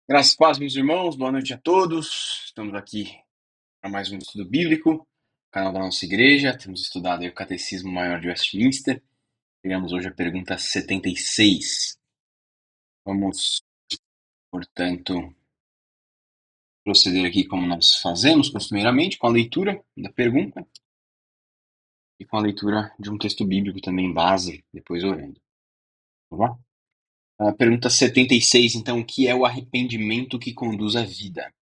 Graças a paz, meus irmãos, boa noite a todos. Estamos aqui para mais um estudo bíblico, canal da nossa igreja. Temos estudado aí o Catecismo Maior de Westminster. Chegamos hoje à pergunta 76. Vamos, portanto, proceder aqui como nós fazemos costumeiramente, com a leitura da pergunta e com a leitura de um texto bíblico também base, depois orando. Vamos lá? A pergunta 76, então, o que é o arrependimento que conduz à vida?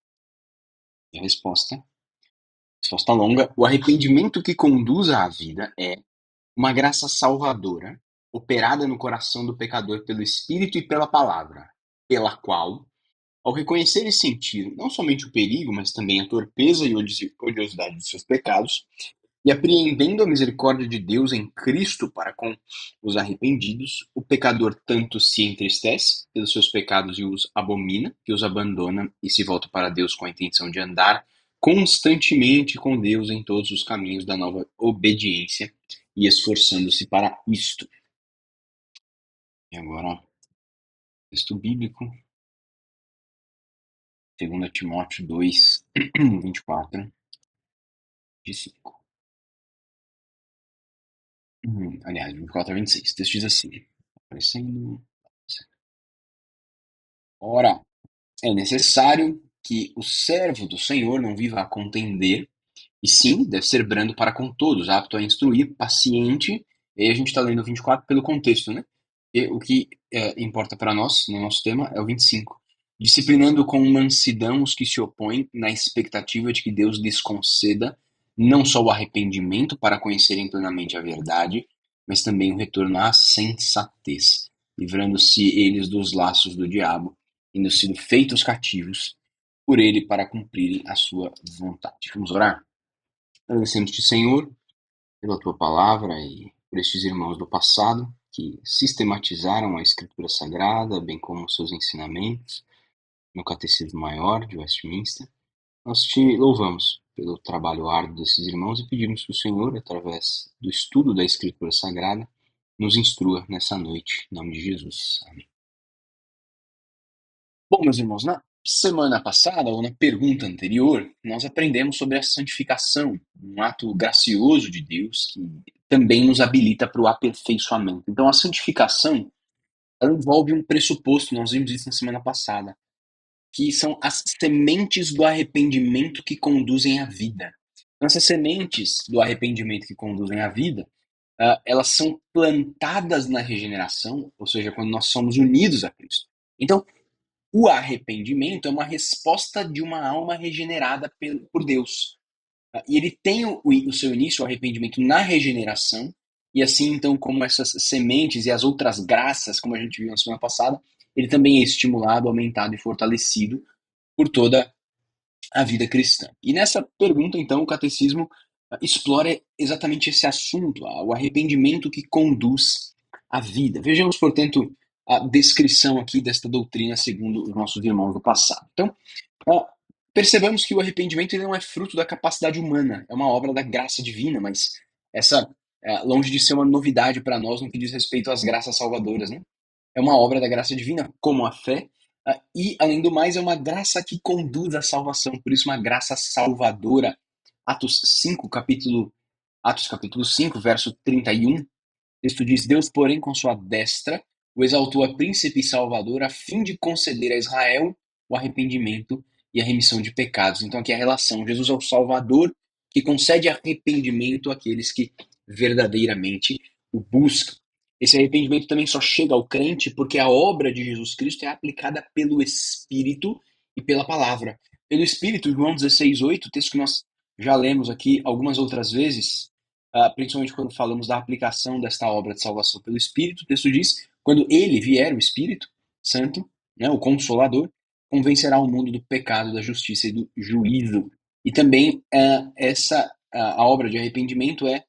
E a resposta longa, o arrependimento que conduz à vida é uma graça salvadora, operada no coração do pecador pelo Espírito e pela palavra, pela qual, ao reconhecer e sentir não somente o perigo, mas também a torpeza e odiosidade de seus pecados, e apreendendo a misericórdia de Deus em Cristo para com os arrependidos, o pecador tanto se entristece pelos seus pecados e os abomina, que os abandona e se volta para Deus com a intenção de andar constantemente com Deus em todos os caminhos da nova obediência e esforçando-se para isto. E agora, texto bíblico, 2 Timóteo 2, 24, de 5. Aliás, 24 a 26. O texto diz assim, aparecendo. Ora, é necessário que o servo do Senhor não viva a contender, e sim, deve ser brando para com todos, apto a instruir, paciente. E aí a gente está lendo o 24 pelo contexto, né? E o que importa para nós, no nosso tema, é o 25. Disciplinando com mansidão os que se opõem, na expectativa de que Deus lhes conceda não só o arrependimento para conhecerem plenamente a verdade, mas também o retorno à sensatez, livrando-se eles dos laços do diabo, tendo sido feitos cativos por ele para cumprirem a sua vontade. Vamos orar? Agradecemos-te, Senhor, pela tua palavra e por estes irmãos do passado que sistematizaram a Escritura Sagrada, bem como seus ensinamentos no Catecismo Maior de Westminster. Nós te louvamos pelo trabalho árduo desses irmãos e pedimos que o Senhor, através do estudo da Escritura Sagrada, nos instrua nessa noite, em nome de Jesus. Amém. Bom, meus irmãos, na semana passada, ou na pergunta anterior, nós aprendemos sobre a santificação, um ato gracioso de Deus que também nos habilita para o aperfeiçoamento. Então, a santificação, ela envolve um pressuposto, nós vimos isso na semana passada, que são as sementes do arrependimento que conduzem à vida. Então, essas sementes do arrependimento que conduzem à vida, elas são plantadas na regeneração, ou seja, quando nós somos unidos a Cristo. Então, o arrependimento é uma resposta de uma alma regenerada por Deus. E ele tem o seu início, o arrependimento, na regeneração, e assim, então, como essas sementes e as outras graças, como a gente viu na semana passada, ele também é estimulado, aumentado e fortalecido por toda a vida cristã. E nessa pergunta, então, o catecismo explora exatamente esse assunto, o arrependimento que conduz à vida. Vejamos, portanto, a descrição aqui desta doutrina segundo os nossos irmãos do passado. Então, percebamos que o arrependimento ele não é fruto da capacidade humana, é uma obra da graça divina, mas essa longe de ser uma novidade para nós no que diz respeito às graças salvadoras, né? É uma obra da graça divina, como a fé, e, além do mais, é uma graça que conduz à salvação, por isso uma graça salvadora. Atos capítulo 5, verso 31, o texto diz, Deus, porém, com sua destra, o exaltou a príncipe e salvador, a fim de conceder a Israel o arrependimento e a remissão de pecados. Então aqui é a relação, Jesus é o Salvador que concede arrependimento àqueles que verdadeiramente o buscam. Esse arrependimento também só chega ao crente porque a obra de Jesus Cristo é aplicada pelo Espírito e pela palavra. Pelo Espírito, João 16:8, texto que nós já lemos aqui algumas outras vezes, principalmente quando falamos da aplicação desta obra de salvação pelo Espírito, o texto diz, quando ele vier, o Espírito Santo, né, o Consolador, convencerá o mundo do pecado, da justiça e do juízo. E também a obra de arrependimento é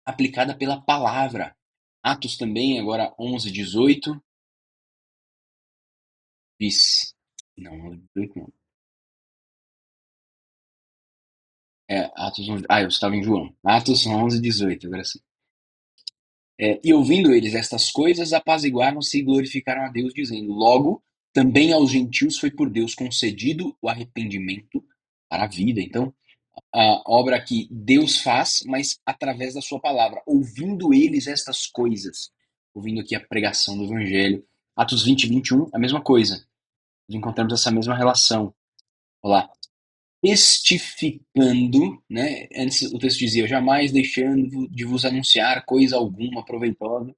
aplicada pela palavra. Atos também, agora 11:18, diz... Não, 11:18 não. Atos 11... eu estava em João. Atos 11:18, agora sim. E ouvindo eles estas coisas, apaziguaram-se e glorificaram a Deus, dizendo, logo também aos gentios foi por Deus concedido o arrependimento para a vida. Então, a obra que Deus faz, mas através da sua palavra, ouvindo eles estas coisas, ouvindo aqui a pregação do evangelho. Atos 20 e 21, a mesma coisa. Nós encontramos essa mesma relação. Olha lá. Testificando, né? Antes o texto dizia, jamais deixando de vos anunciar coisa alguma proveitosa,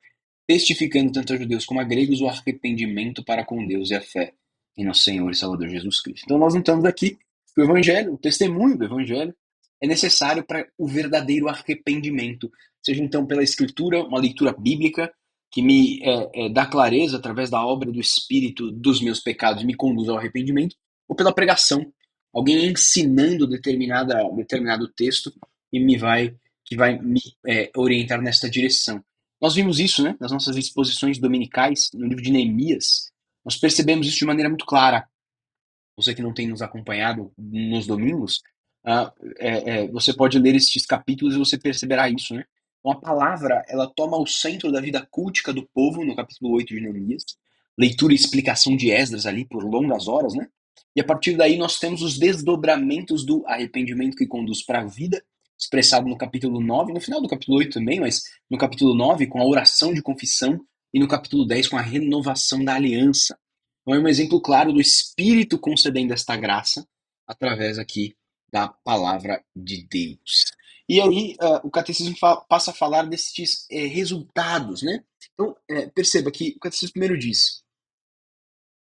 testificando tanto a judeus como a gregos o arrependimento para com Deus e a fé em nosso Senhor e Salvador Jesus Cristo. Então nós notamos aqui que o evangelho, o testemunho do evangelho, é necessário para o verdadeiro arrependimento, seja então pela escritura, uma leitura bíblica que me dá clareza através da obra do Espírito dos meus pecados e me conduz ao arrependimento, ou pela pregação, alguém ensinando determinado texto e que vai me orientar nesta direção. Nós vimos isso, né, nas nossas exposições dominicais, no livro de Neemias. Nós percebemos isso de maneira muito clara. Você que não tem nos acompanhado nos domingos, você pode ler estes capítulos e você perceberá isso, né? Então, a palavra, ela toma o centro da vida cultica do povo, no capítulo 8 de Neemias. Leitura e explicação de Esdras ali por longas horas, né? E a partir daí nós temos os desdobramentos do arrependimento que conduz para a vida, expressado no capítulo 9, no final do capítulo 8 também, mas no capítulo 9 com a oração de confissão e no capítulo 10 com a renovação da aliança. Então é um exemplo claro do Espírito concedendo esta graça através aqui da palavra de Deus. E aí o catecismo passa a falar destes resultados, né? Então perceba que o catecismo primeiro diz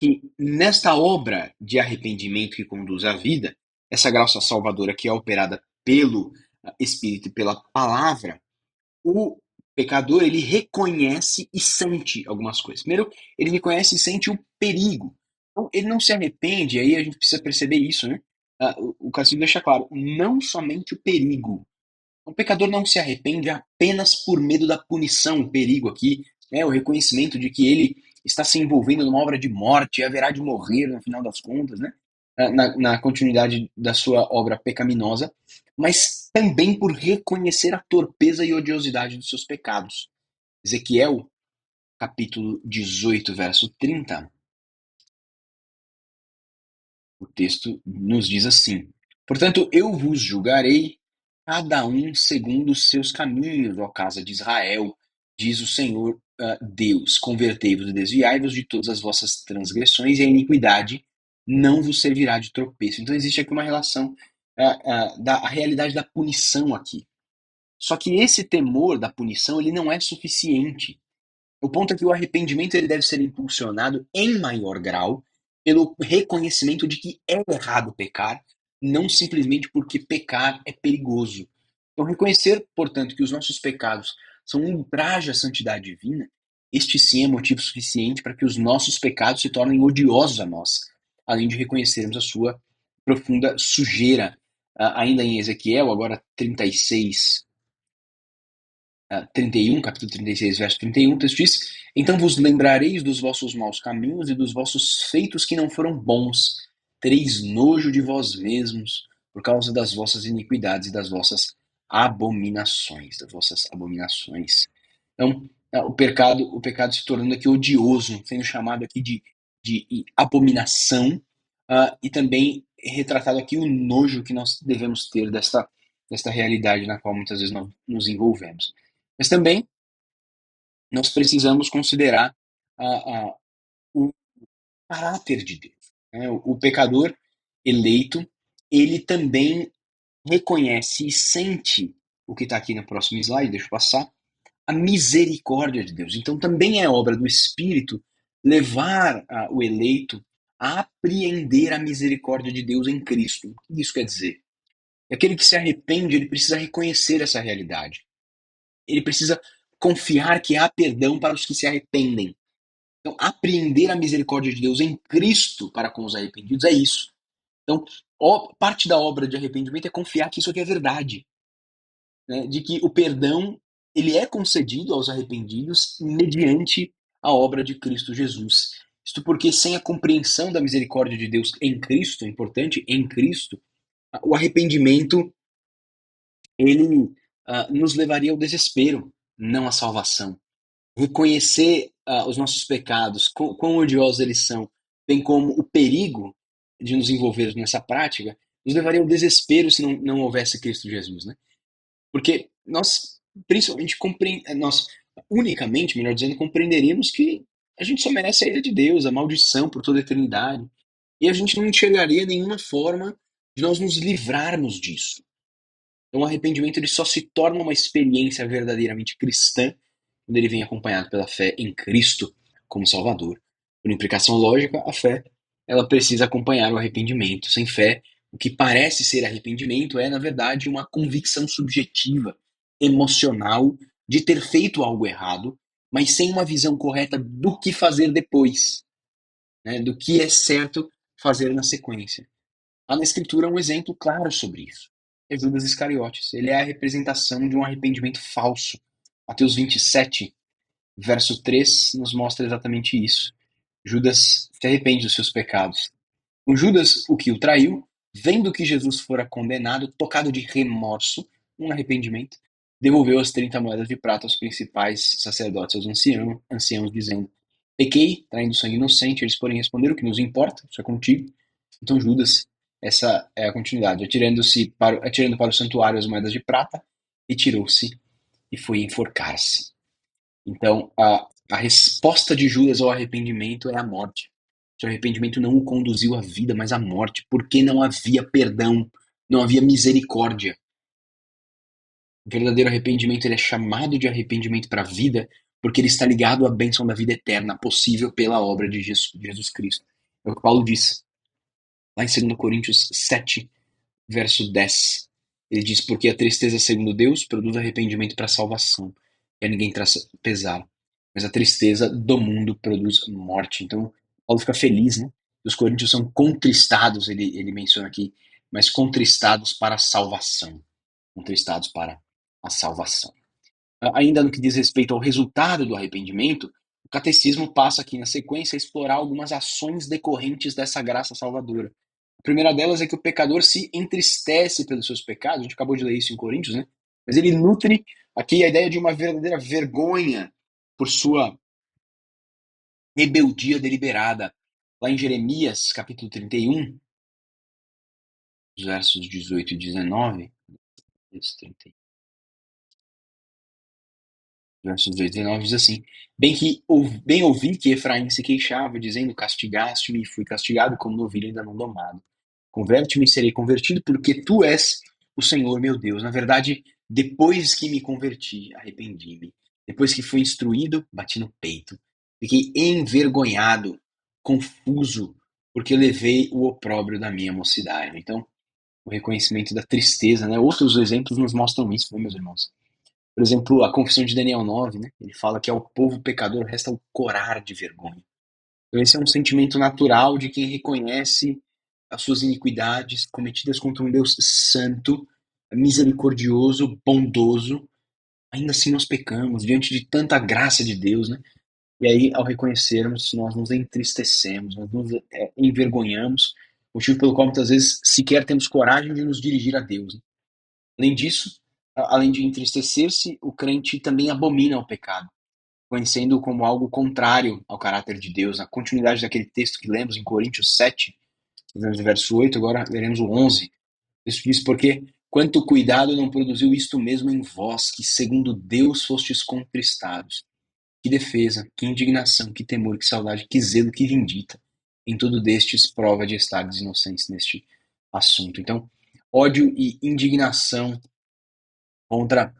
que nesta obra de arrependimento que conduz à vida, essa graça salvadora que é operada pelo Espírito e pela palavra, o pecador ele reconhece e sente algumas coisas. Primeiro, ele reconhece e sente o perigo. Então, ele não se arrepende, aí a gente precisa perceber isso, né? O catecismo deixa claro, não somente o perigo. O pecador não se arrepende apenas por medo da punição, o perigo aqui, o reconhecimento de que ele está se envolvendo numa obra de morte e haverá de morrer no final das contas, né? Na continuidade da sua obra pecaminosa, mas também por reconhecer a torpeza e odiosidade dos seus pecados. Ezequiel, capítulo 18, verso 30, o texto nos diz assim: portanto, eu vos julgarei, cada um segundo os seus caminhos, ó casa de Israel, diz o Senhor Deus. Convertei-vos e desviai-vos de todas as vossas transgressões, e a iniquidade não vos servirá de tropeço. Então existe aqui uma relação da realidade da punição aqui. Só que esse temor da punição ele não é suficiente. O ponto é que o arrependimento ele deve ser impulsionado em maior grau pelo reconhecimento de que é errado pecar, não simplesmente porque pecar é perigoso. Então, reconhecer, portanto, que os nossos pecados são um ultraje à santidade divina, este sim é motivo suficiente para que os nossos pecados se tornem odiosos a nós, além de reconhecermos a sua profunda sujeira. Ainda em Ezequiel, agora 36, 31, capítulo 36, verso 31, o texto diz: então vos lembrareis dos vossos maus caminhos e dos vossos feitos que não foram bons. Tereis nojo de vós mesmos por causa das vossas iniquidades e das vossas abominações. Das vossas abominações. Então, o pecado se tornando aqui odioso, sendo chamado aqui de abominação, e também retratado aqui o nojo que nós devemos ter desta realidade na qual muitas vezes nós nos envolvemos. Mas também nós precisamos considerar o caráter de Deus, né? O pecador eleito, ele também reconhece e sente o que está aqui no próximo slide, deixa eu passar, a misericórdia de Deus. Então também é obra do Espírito levar o eleito a apreender a misericórdia de Deus em Cristo. O que isso quer dizer? Aquele que se arrepende, ele precisa reconhecer essa realidade. Ele precisa confiar que há perdão para os que se arrependem. Então, apreender a misericórdia de Deus em Cristo para com os arrependidos é isso. Então, parte da obra de arrependimento é confiar que isso aqui é verdade, né? De que o perdão ele é concedido aos arrependidos mediante a obra de Cristo Jesus. Isto porque sem a compreensão da misericórdia de Deus em Cristo, é importante, em Cristo, o arrependimento ele nos levaria ao desespero, não à salvação. Reconhecer os nossos pecados, quão odiosos eles são, bem como o perigo de nos envolvermos nessa prática, nos levaria ao desespero se não houvesse Cristo Jesus, né? Porque nós, principalmente, nós unicamente, melhor dizendo, compreenderíamos que a gente só merece a ira de Deus, a maldição por toda a eternidade. E a gente não enxergaria nenhuma forma de nós nos livrarmos disso. Então, o arrependimento ele só se torna uma experiência verdadeiramente cristã quando ele vem acompanhado pela fé em Cristo como Salvador. Por implicação lógica, a fé ela precisa acompanhar o arrependimento. Sem fé, o que parece ser arrependimento é, na verdade, uma convicção subjetiva, emocional, de ter feito algo errado, mas sem uma visão correta do que fazer depois, né? Do que é certo fazer na sequência. Há na Escritura um exemplo claro sobre isso. É Judas Iscariotes. Ele é a representação de um arrependimento falso. Mateus 27, verso 3, nos mostra exatamente isso. Judas se arrepende dos seus pecados. O Judas, o que o traiu, vendo que Jesus fora condenado, tocado de remorso, um arrependimento, devolveu as 30 moedas de prata aos principais sacerdotes, aos anciãos dizendo: Pequei, traindo sangue inocente. Eles, porém, responderam: O que nos importa? Isso é contigo. Então Judas, essa é a continuidade, atirando para o santuário as moedas de prata, retirou-se e foi enforcar-se. Então, a resposta de Judas ao arrependimento é a morte. Seu arrependimento não o conduziu à vida, mas à morte, porque não havia perdão, não havia misericórdia. O verdadeiro arrependimento ele é chamado de arrependimento para a vida, porque ele está ligado à bênção da vida eterna, possível pela obra de Jesus Cristo. É o que Paulo diz, lá em 2 Coríntios 7, verso 10. Ele diz: Porque a tristeza, segundo Deus, produz arrependimento para salvação, e a ninguém traz pesar. Mas a tristeza do mundo produz morte. Então, Paulo fica feliz, né? Os coríntios são contristados, ele menciona aqui, mas contristados para a salvação. Contristados para a salvação. Ainda no que diz respeito ao resultado do arrependimento, o catecismo passa aqui na sequência a explorar algumas ações decorrentes dessa graça salvadora. A primeira delas é que o pecador se entristece pelos seus pecados, a gente acabou de ler isso em Coríntios, né? Mas ele nutre aqui a ideia de uma verdadeira vergonha por sua rebeldia deliberada. Lá em Jeremias, capítulo 31, versos 18 e 19, versos 2 e 19 diz assim: bem ouvi que Efraim se queixava, dizendo: Castigaste-me e fui castigado, como novilha ainda não domado. Converte-me e serei convertido, porque tu és o Senhor meu Deus. Na verdade, depois que me converti, arrependi-me. Depois que fui instruído, bati no peito. Fiquei envergonhado, confuso, porque levei o opróbrio da minha mocidade. Então, o reconhecimento da tristeza, né? Outros exemplos nos mostram isso, né, meus irmãos? Por exemplo, a confissão de Daniel 9, né? Ele fala que ao povo pecador resta o corar de vergonha. Então esse é um sentimento natural de quem reconhece as suas iniquidades cometidas contra um Deus santo, misericordioso, bondoso. Ainda assim nós pecamos diante de tanta graça de Deus, né? E aí, ao reconhecermos, nós nos entristecemos, nós nos envergonhamos, motivo pelo qual muitas vezes sequer temos coragem de nos dirigir a Deus, né? Além disso, além de entristecer-se, o crente também abomina o pecado, conhecendo-o como algo contrário ao caráter de Deus. Na continuidade daquele texto que lemos em Coríntios 7, verso 8, agora veremos o 11. Isso diz: Porque quanto cuidado não produziu isto mesmo em vós, que segundo Deus fostes contristados. Que defesa, que indignação, que temor, que saudade, que zelo, que vindita. Em tudo destes prova de estardes inocentes neste assunto. Então, ódio e indignação contra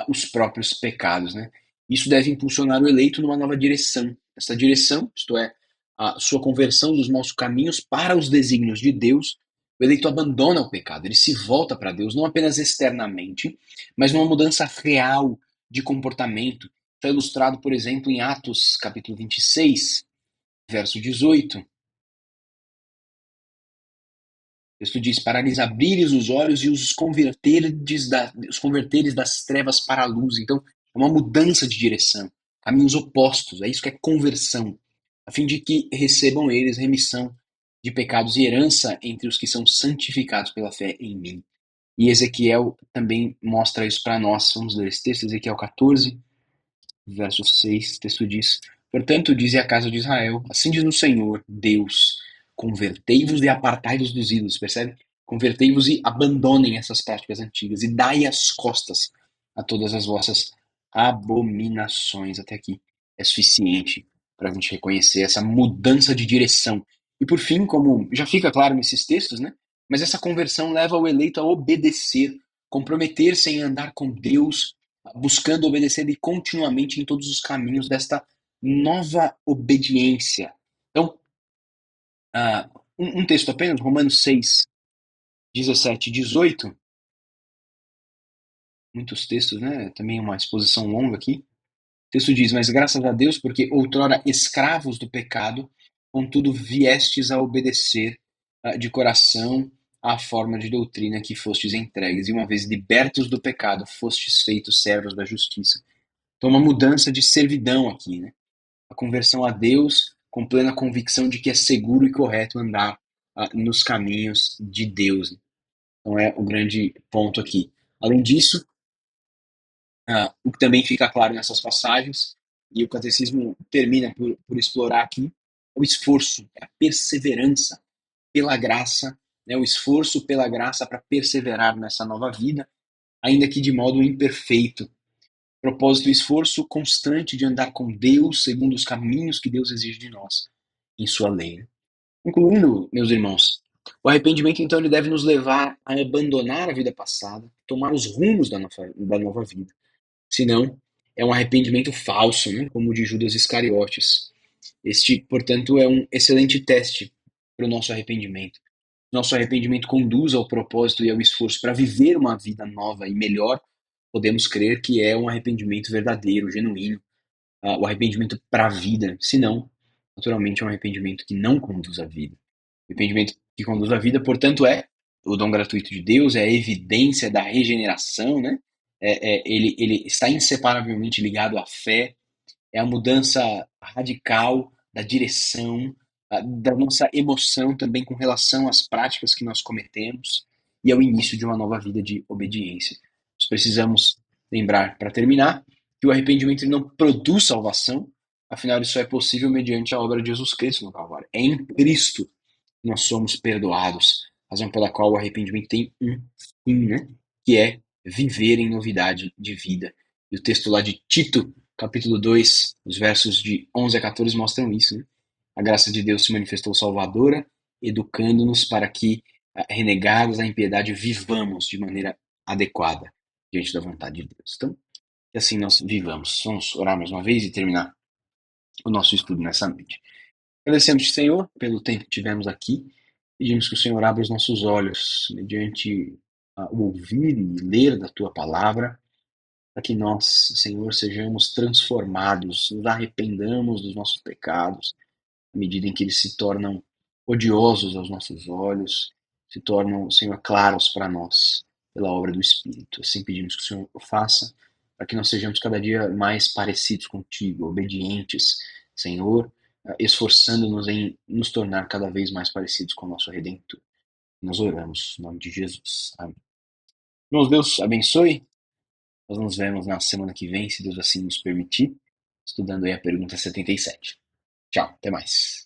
os próprios pecados, né? Isso deve impulsionar o eleito numa nova direção. Essa direção, isto é, a sua conversão dos maus caminhos para os desígnios de Deus, o eleito abandona o pecado, ele se volta para Deus, não apenas externamente, mas numa mudança real de comportamento. Está ilustrado, por exemplo, em Atos, capítulo 26, verso 18. O texto diz: Para lhes abrires os olhos e os converteres das trevas para a luz. Então, é uma mudança de direção, caminhos opostos. É isso que é conversão, a fim de que recebam eles remissão de pecados e herança entre os que são santificados pela fé em mim. E Ezequiel também mostra isso para nós. Vamos ler esse texto, Ezequiel 14, verso 6. O texto diz: Portanto, dize a casa de Israel: assim diz o Senhor, Deus, convertei-vos e apartai-vos dos ídolos, percebe? Convertei-vos e abandonem essas práticas antigas e dai as costas a todas as vossas abominações. Até aqui é suficiente para a gente reconhecer essa mudança de direção. E por fim, como já fica claro nesses textos, né? Mas essa conversão leva o eleito a obedecer, comprometer-se em andar com Deus, buscando obedecer-lhe continuamente em todos os caminhos desta nova obediência. Então, um texto apenas, Romanos 6, 17 e 18, muitos textos, né? Também uma exposição longa aqui. O texto diz: mas graças a Deus, porque outrora escravos do pecado, contudo viestes a obedecer de coração à forma de doutrina que fostes entregues, e uma vez libertos do pecado, fostes feitos servos da justiça. Então, uma mudança de servidão aqui, né? A conversão a Deus com plena convicção de que é seguro e correto andar nos caminhos de Deus. Então é o grande ponto aqui. Além disso, o que também fica claro nessas passagens, e o catecismo termina por explorar aqui, é o esforço, é a perseverança pela graça, né, o esforço pela graça para perseverar nessa nova vida, ainda que de modo imperfeito. Propósito e esforço constante de andar com Deus segundo os caminhos que Deus exige de nós em sua lei. Concluindo, meus irmãos, o arrependimento então ele deve nos levar a abandonar a vida passada, tomar os rumos da nova vida. Senão, é um arrependimento falso, né? Como o de Judas Iscariotes. Este, portanto, é um excelente teste para o nosso arrependimento. Nosso arrependimento conduz ao propósito e ao esforço para viver uma vida nova e melhor, podemos crer que é um arrependimento verdadeiro, genuíno, o arrependimento para a vida. Se não, naturalmente é um arrependimento que não conduz à vida. O arrependimento que conduz à vida, portanto, é o dom gratuito de Deus, é a evidência da regeneração, né? Ele está inseparavelmente ligado à fé, é a mudança radical da direção, da nossa emoção também com relação às práticas que nós cometemos, e é o início de uma nova vida de obediência. Nós precisamos lembrar, para terminar, que o arrependimento ele não produz salvação, afinal, isso é possível mediante a obra de Jesus Cristo no Calvário. É em Cristo que nós somos perdoados, razão pela qual o arrependimento tem um fim, né? Que é viver em novidade de vida. E o texto lá de Tito, capítulo 2, os versos de 11 a 14 mostram isso, né? A graça de Deus se manifestou salvadora, educando-nos para que, renegados à impiedade, vivamos de maneira adequada diante da vontade de Deus. Então, que assim nós vivamos. Vamos orar mais uma vez e terminar o nosso estudo nessa noite. Agradecemos, Senhor, pelo tempo que tivemos aqui. Pedimos que o Senhor abra os nossos olhos mediante o ouvir e ler da Tua palavra, para que nós, Senhor, sejamos transformados, nos arrependamos dos nossos pecados, à medida em que eles se tornam odiosos aos nossos olhos, se tornam, Senhor, claros para nós pela obra do Espírito. Assim pedimos que o Senhor o faça, para que nós sejamos cada dia mais parecidos contigo, obedientes, Senhor, esforçando-nos em nos tornar cada vez mais parecidos com o nosso Redentor. Nós oramos, em nome de Jesus. Amém. Irmãos, Deus abençoe. Nós nos vemos na semana que vem, se Deus assim nos permitir, estudando aí a pergunta 77. Tchau, até mais.